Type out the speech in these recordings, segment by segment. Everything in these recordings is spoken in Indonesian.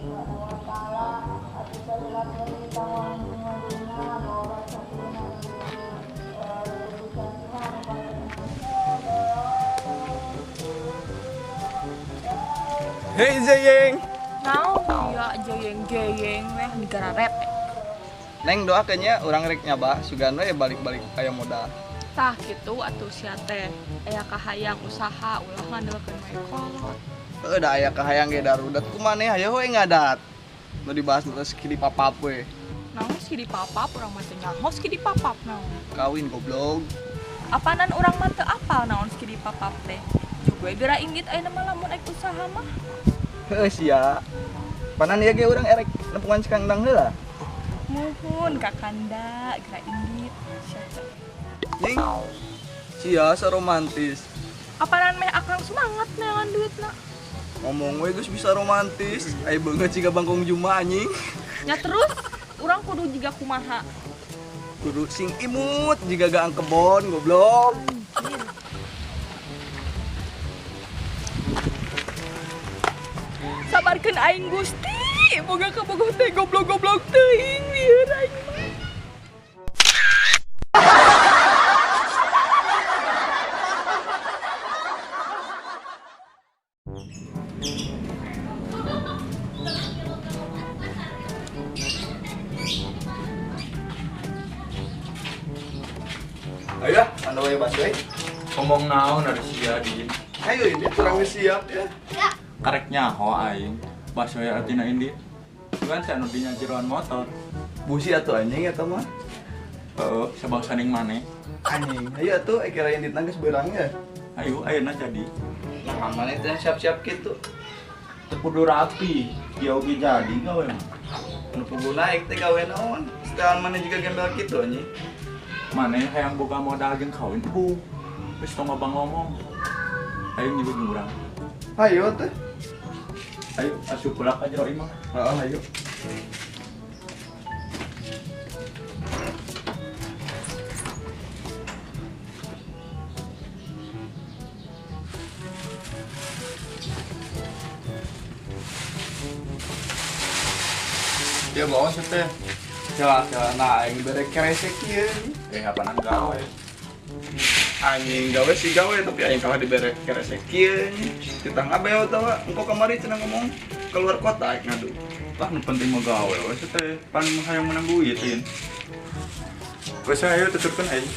Hei Zeyeng. Nah, ya jeyeng-jeyeng weh negara rep. Neng doakannya orang rek nyaba sugan we balik-balik aya modal. Tah gitu atuh sia teh. Aya kahayang usaha ulah ngandeukeun we kolot. Da aya kahayang ge darudat kumaneh aya we ngadat. Nu dibahas terus kidi papap we. Naon sih di papap urang mah teu nyaho sih di papap naon. Kawin goblok. Apanan urang mah teu apal naon sih di papap teh. Juga geura inggit aya mah lamun ek usaha mah. Heuh sia. Panan ieu ge urang erek nempungan cikangdang heula. Muhun kakanda geura inggit. Sia teh. Ning sia saromantis. Apanan meh akang semangat neangan duitna. Ngomong we geus bisa romantis. Aya beungeut siga bangkong juma anjing. Nya terus urang kudu jiga kumaha. Kudu sing imut jiga gaang kebon goblok. Sabarkeun aing Gusti, boga kabogoh teh goblok-goblok teuing lieur aing mah. Ayo, anda we baswe. Ngomong naon ada sia di Ayo ini kurang siap ya. karek nyaho aing baso ya artina indi kan saya nu dinya jeroan motor Busi atuh anjing eta mah. heeh sabang saning maneh Anjing. Ayo atuh kira yang ditangges beurang ya. ayo ayeuna jadi Nah, maneh teh siap-siap kitu. teu kudu rapi dia oge jadi gawe mah Nu pugu naik teh gawe naon? Setelan maneh juga gembel kitu anjing. maneh hayang boga modal jeung kawin bu wis tong abang ngomong ayo nyebut urang Ayo teh. ayo asup pulak ka jero imah Heeh, ayo. dia bawa sih teh Celah nah aing bere keresek ieu. apanan gawe Anjing gawe sih gawe tapi aing kalah dibere keresek ieu. Kita ngabeo teh engko kamari cenah ngomong keluar kota aing ngadu. lah nu penting mah gawe we teh pan hayang menang duitin geus ayo tutupkeun aing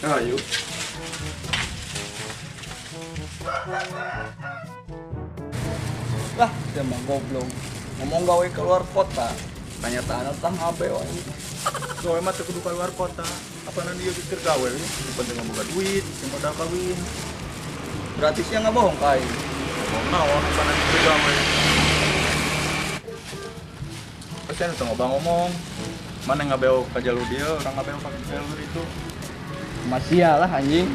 Ayo. Lah, emang goblok. Ngomong gawe keluar kota. Kenyataan tah ngabeo anjing. gawe mah teu kudu ka luar kota apana dia keur gawe we nu penting mah boga duit jeung modal kawin Berarti sih nggak bohong kai. ngomong naon apana dia gawe pasti teu ngomong mana ngabeo ka jalur dia orang ngabeo ka jalur itu Masih lah anjing.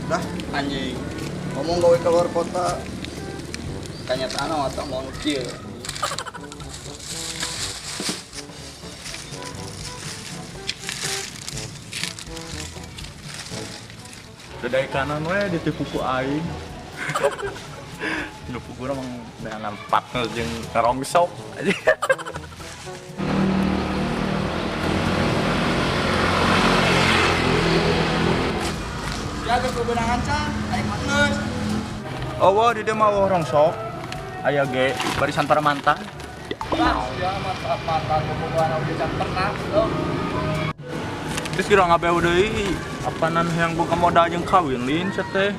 Dah anjing. Ngomong gawe keluar kota. Kenyataan mah tak mau kieu. dari kanan we ditipu ku aing nu pugu mah dengan partner jeung karongsok Jaga kebenangan can, aing mah geus. oh di dia mah rongsok aya ge barisan para mantan Lah, ya mantan bobogohan oge can pernah. terus kira ngabeu deui apanan yang buka modal jeung kawin lin sia teh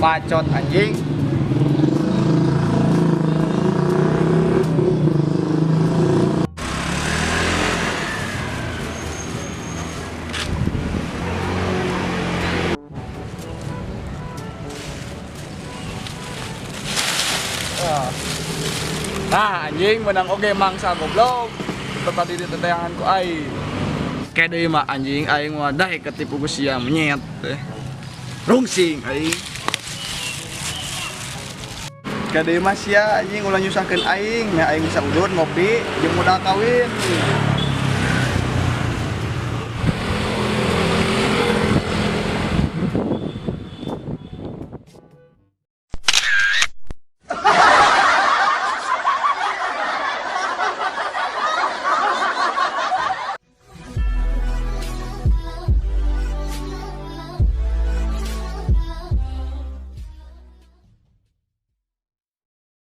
Bacot anjing. Nah, anjing menang oge mangsa goblok. Tetap di teteangan ku aing. Kayak deui mah anjing aing mah daek ketipu ku sia menyet teh. Rungsing aing. Kayak deui mah sia anjing ulah nyusahkeun aing, nya aing bisa udun ngopi jeung modal kawin.